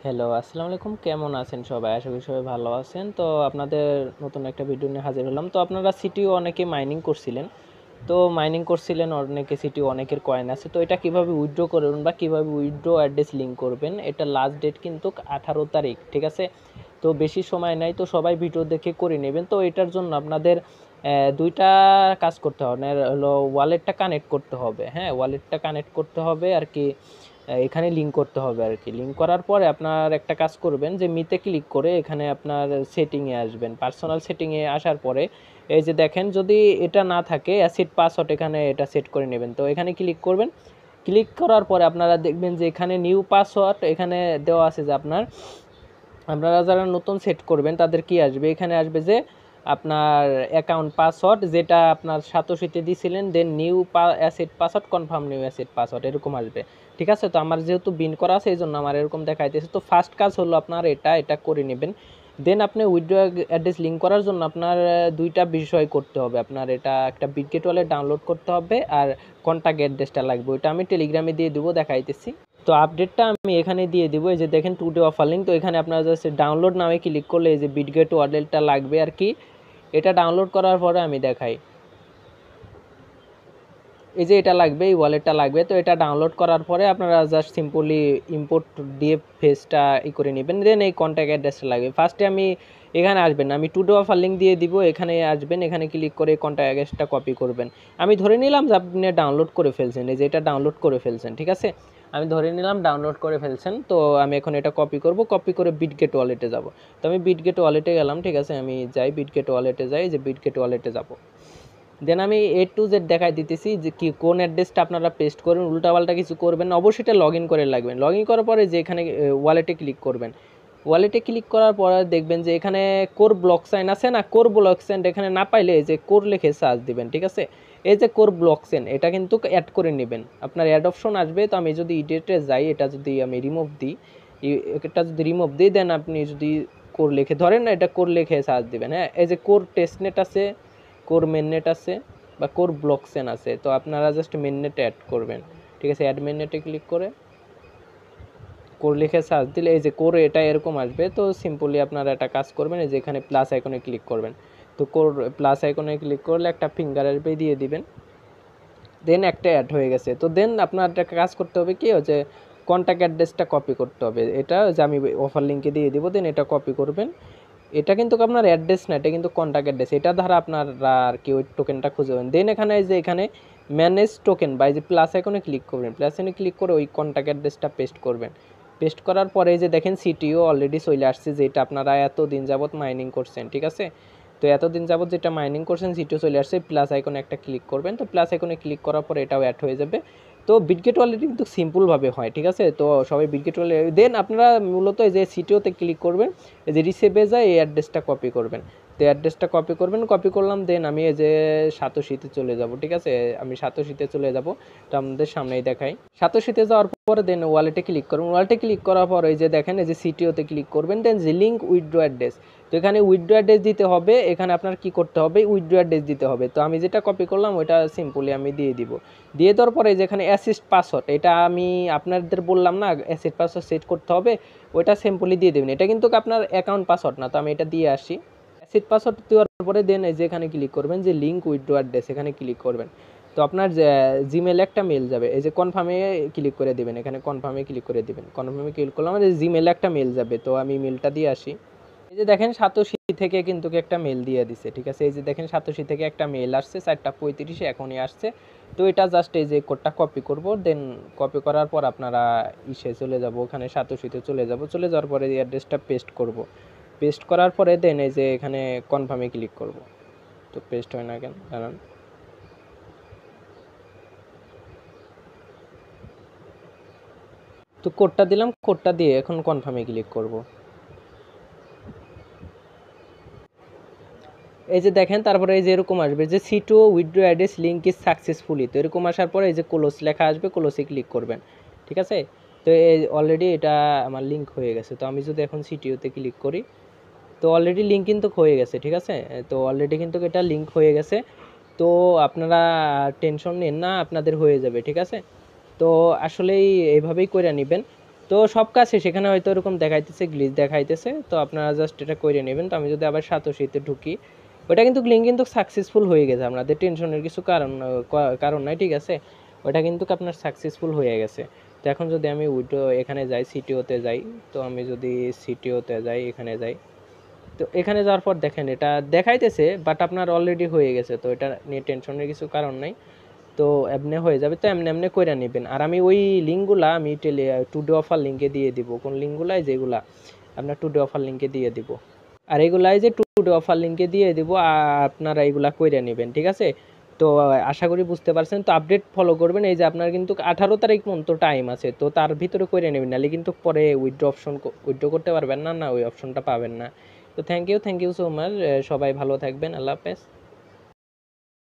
Hello, আসসালামু আলাইকুম। কেমন আছেন সবাই? আশা করি সবাই ভালো আছেন। তো আপনাদের নতুন একটা ভিডিও নিয়ে হাজির হলাম। তো আপনারা সিটিও অনেকে মাইনিং করছিলেন। তো মাইনিং করছিলেন অনেকে, সিটিও অনেকের কয়েন আছে। তো এটা কিভাবে উইথড্র করবেন বা কিভাবে উইথড্র অ্যাড্রেস লিঙ্ক করবেন, এটা লাস্ট ডেট কিন্তু 18 তারিখ, ঠিক আছে? তো বেশি সময় নাই, তো সবাই ভিডিও দেখে করে নেবেন। তো এটার জন্য আপনাদের দুইটা কাজ করতে হবে, হলো ওয়ালেটটা কানেক্ট করতে হবে। হ্যাঁ, ওয়ালেটটা কানেক্ট করতে হবে আর কি, এখানে লিঙ্ক করতে হবে আর কি। লিঙ্ক করার পরে আপনার একটা কাজ করবেন যে মিতে ক্লিক করে এখানে আপনার সেটিংয়ে আসবেন। পার্সোনাল সেটিংয়ে আসার পরে এই যে দেখেন, যদি এটা না থাকে অ্যাসিড পাসওয়ার্ড, এখানে এটা সেট করে নেবেন। তো এখানে ক্লিক করবেন। ক্লিক করার পরে আপনারা দেখবেন যে এখানে নিউ পাসওয়ার্ড এখানে দেওয়া আছে, যে আপনারা যারা নতুন সেট করবেন তাদের কি আসবে, এখানে আসবে যে আপনার অ্যাকাউন্ট পাসওয়ার্ড যেটা আপনার সাতোশিতে দিয়েছিলেন, then new asset password, confirm new asset password, এরকম আসবে। ঠিক আছে, তো আমার যেহেতু বিন করা আছে এই জন্য আমার এরকম দেখাইতেছে। তো ফার্স্ট কাজ হলো আপনার এটা করে নেবেন। দেন আপনি উইথড্র অ্যাড্রেস লিঙ্ক করার জন্য আপনার দুইটা বিষয় করতে হবে। আপনার এটা একটা বিটগেট ওয়ালেট ডাউনলোড করতে হবে আর কন্ট্যাক্ট অ্যাড্রেসটা লাগবে, ওইটা আমি টেলিগ্রামে দিয়ে দেবো, দেখাইতেছি। তো আপডেটটা আমি এখানে দিয়ে দিব। এই যে দেখেন টুডে অফার লিঙ্ক, তো এখানে আপনারা জাস্ট ডাউনলোড নামে ক্লিক করলে এই যে বিটগেট ওয়ালেটটা লাগবে আর কি। এটা ডাউনলোড করার পরে আমি দেখাই, এই যে এটা লাগবে, এই ওয়ালেটটা লাগবে। তো এটা ডাউনলোড করার পরে আপনারা জাস্ট সিম্পলি ইম্পোর্ট দিয়ে ফেসটা করে নেবেন। দেন এই কন্ট্যাক্ট অ্যাড্রেসটা লাগবে। ফার্স্টে আমি এখানে আসবেন, আমি টুডে অফার লিঙ্ক দিয়ে দিব, এখানে আসবেন, এখানে ক্লিক করে কন্ট্যাক্ট অ্যাড্রেসটা কপি করবেন। আমি ধরে নিলাম যে আপনি ডাউনলোড করে ফেলছেন, এই যে এটা ডাউনলোড করে ফেলছেন, ঠিক আছে? আমি ধরে নিলাম ডাউনলোড করে ফেলছেন। তো আমি এখন এটা কপি করব, কপি করে বিটগেট ওয়ালেটে যাব। তো আমি বিটগেট ওয়ালেটে গেলাম, ঠিক আছে? আমি যাই বিটগেট ওয়ালেটে যাই, যে বিটগেট ওয়ালেটে যাব। দেন আমি A to Z দেখাই দিতেছি যে কি কোন অ্যাড্রেসটা আপনারা পেস্ট করবেন, উল্টাপাল্টা কিছু করবেন না, অবশ্যই এটা লগ ইন করে লাগবেন। লগ ইন করার পরে যে এখানে ওয়ালেটে ক্লিক করবেন। ওয়ালেটে ক্লিক করার পরে দেখবেন যে এখানে কোর ব্লক সাইন আছে না, কোর ব্লক সাইন এখানে না পাইলে এই যে কোর লিখে সার্চ দিবেন, ঠিক আছে? এই যে কোর ব্লক সাইন এটা কিন্তু অ্যাড করে নেবেন, আপনার অ্যাড অপশন আসবে। তো আমি যদি ইডিটে যাই, এটা যদি আমি রিমুভ দিই, এটা যদি রিমুভ দিই, দেন আপনি যদি কোর লিখে ধরেন না, এটা কোর লিখে সার্চ দিবেন। হ্যাঁ, এই যে কোর টেস্টনেট আছে, কোর মেননেট আছে বা কোর ব্লকচেন আছে, তো আপনারা জাস্ট মেননেটে অ্যাড করবেন, ঠিক আছে? অ্যাড মেননেটে ক্লিক করে কোর লিখে সার্চ দিলে এই যে কোর এটা এরকম আসবে। তো সিম্পলি আপনারা একটা কাজ করবেন, এই যে এখানে প্লাস আইকনে ক্লিক করবেন। তো কোর প্লাস আইকনে ক্লিক করলে একটা ফিঙ্গার আসবে, দিয়ে দিবেন। দেন একটা অ্যাড হয়ে গেছে। তো দেন আপনার একটা কাজ করতে হবে, কি হচ্ছে, কন্ট্যাক্ট অ্যাড্রেসটা কপি করতে হবে। এটা যে আমি অফার লিঙ্কে দিয়ে দিব, দেন এটা কপি করবেন। এটা কিন্তু আপনার অ্যাড্রেস না, এটা কিন্তু কন্ট্যাক্ট অ্যাড্রেস, এটা দ্বারা আপনারা আর কি ওই টোকেনটা খুঁজে পাবেন। দেন এখানে যে এখানে ম্যানেজ টোকেন বা এই যে প্লাস আইকনে ক্লিক করবেন, প্লাস আইকনে ক্লিক করে ওই কন্ট্যাক্ট অ্যাড্রেসটা পেস্ট করবেন। পেস্ট করার পরে যে দেখেন সিটিও অলরেডি চলে আসছে, যেটা আপনারা এতদিন যাবত মাইনিং করছেন, ঠিক আছে? তো এতদিন যাবত যেটা মাইনিং করছেন সিটিও চলে আসছে। প্লাস আইকনে একটা ক্লিক করবেন, তো প্লাস আইকনে ক্লিক করার পরে এটাও অ্যাড হয়ে যাবে। তো বিটগেট ওয়ালেট কিন্তু সিম্পলভাবে হয়, ঠিক আছে? তো সবাই বিটগেট ওয়ালেট, দেন আপনারা মূলত এই যে সিটিওতে ক্লিক করবেন, এই যে রিসেভে যায় এই অ্যাড্রেসটা কপি করবেন। তো অ্যাড্রেসটা কপি করবেন, কপি করলাম। দেন আমি এই যে সাতোশিতে চলে যাব, ঠিক আছে? আমি সাতোশিতে চলে যাব, তো আমাদের সামনেই দেখাই। সাতোশিতে যাওয়ার পরে দেন ওয়ালেটে ক্লিক করুন। ওয়ালেটে ক্লিক করার পর এই যে দেখেন, এই যে সিটিওতে ক্লিক করবেন, দেন যে লিঙ্ক উইথড্র অ্যাড্রেস। তো এখানে উইথড্র অ্যাড্রেস দিতে হবে, এখানে আপনার কি করতে হবে, উইথড্র অ্যাড্রেস দিতে হবে। তো আমি যেটা কপি করলাম ওইটা সিম্পলি আমি দিয়ে দিব। দিয়ে দেওয়ার পরে যেখানে অ্যাসিস্ট পাসওয়ার্ড, এটা আমি আপনাদের বললাম না অ্যাসিস্ট পাসওয়ার্ড সেট করতে হবে, ওইটা সিম্পলি দিয়ে দেবেন। এটা কিন্তু আপনার অ্যাকাউন্ট পাসওয়ার্ড না, তো আমি এটা দিয়ে আসি। অ্যাসিড পাসওয়ার্ড দেওয়ার পরে দেন এই যে এখানে ক্লিক করবেন, যে লিঙ্ক উইথড্র অ্যাড্রেস, এখানে ক্লিক করবেন। তো আপনার জিমেলে একটা মেল যাবে, এই যে কনফার্মে ক্লিক করে দেবেন, এখানে কনফার্মে ক্লিক করে দেবেন। কনফার্মে ক্লিক করলাম, আমাদের জিমেলে একটা মেল যাবে, তো আমি মেলটা দিয়ে আসি। এই যে দেখেন সাতোশি থেকে কিন্তু একটা মেল দিয়ে দিছে, ঠিক আছে? এই যে দেখেন সাতোশি থেকে একটা মেল আসছে 4:35 এখনই আসছে। তো এটা জাস্ট এই যে কোডটা কপি করব, দেন কপি করার পর আপনারা ইসে চলে যাব, ওখানে সাতোশিতে চলে যাব। চলে যাওয়ার পরে এই অ্যাড্রেসটা পেস্ট করব। পেস্ট করার পরে দেন এই যে এখানে কনফার্মে ক্লিক করব। তো পেস্ট হয় না কেন জানান। তো কোডটা দিলাম, কোডটা দিয়ে এখন কনফার্মে ক্লিক করব। এই যে দেখেন, তারপরে এই যে এরকম আসবে যে সিটো withdraw address link is successfully. তো এরকম আসার পরে এই যে ক্লোজ লেখা আসবে, ক্লোজে ক্লিক করবেন, ঠিক আছে? তো এই অলরেডি এটা আমার লিঙ্ক হয়ে গেছে। তো আমি যদি এখন সিটিওতে ক্লিক করি, তো অলরেডি লিঙ্ক কিন্তু হয়ে গেছে, ঠিক আছে? তো অলরেডি কিন্তু এটা লিঙ্ক হয়ে গেছে। তো আপনারা টেনশন নেন না, আপনাদের হয়ে যাবে, ঠিক আছে? তো আসলেই এইভাবেই করে নেবেন। তো সব কাছে সেখানে হয়তো এরকম দেখাইতেছে, গ্লিচ দেখাইতেছে, তো আপনারা জাস্ট এটা করে নেবেন। তো আমি যদি আবার সাতোশিতে ঢুকি, ওটা কিন্তু লিঙ্ক কিন্তু সাকসেসফুল হয়ে গেছে, আপনাদের টেনশনের কিছু কারণ নাই, ঠিক আছে। ওটা কিন্তু আপনার সাকসেসফুল হয়ে গেছে। তো এখন যদি আমি উইড্রো এখানে যাই, সিটিওতে যাই, তো আমি যদি সিটিওতে যাই, এখানে যাই, তো এখানে যাওয়ার পর দেখেন এটা দেখাইতেছে, বাট আপনার অলরেডি হয়ে গেছে, তো এটা নিয়ে টেনশনের কিছু কারণ নাই। তো এমনি হয়ে যাবে, তো এমনি এমনি করে নেবেন। আর আমি ওই লিঙ্কগুলা আমি টুডে অফার লিঙ্কে দিয়ে দিব, কোন লিঙ্কগুলাই যেগুলা আপনার টুডে অফার লিঙ্কে দিয়ে দিব, আর এগুলাই যে টুডে অফার লিঙ্কে দিয়ে দিব, আর আপনারা এগুলা করে নেবেন, ঠিক আছে। তো আশা করি বুঝতে পারছেন। তো আপডেট ফলো করবেন, এই যে আপনার কিন্তু 18 তারিখ পর্যন্ত টাইম আছে, তো তার ভিতরে করে নেবেন, নাহলে কিন্তু পরে উইথড্র করতে পারবেন না, ওই অপশনটা পাবেন না। তো থ্যাংক ইউ সো মাচ, সবাই ভালো থাকবেন, আল্লাহ হাফেজ।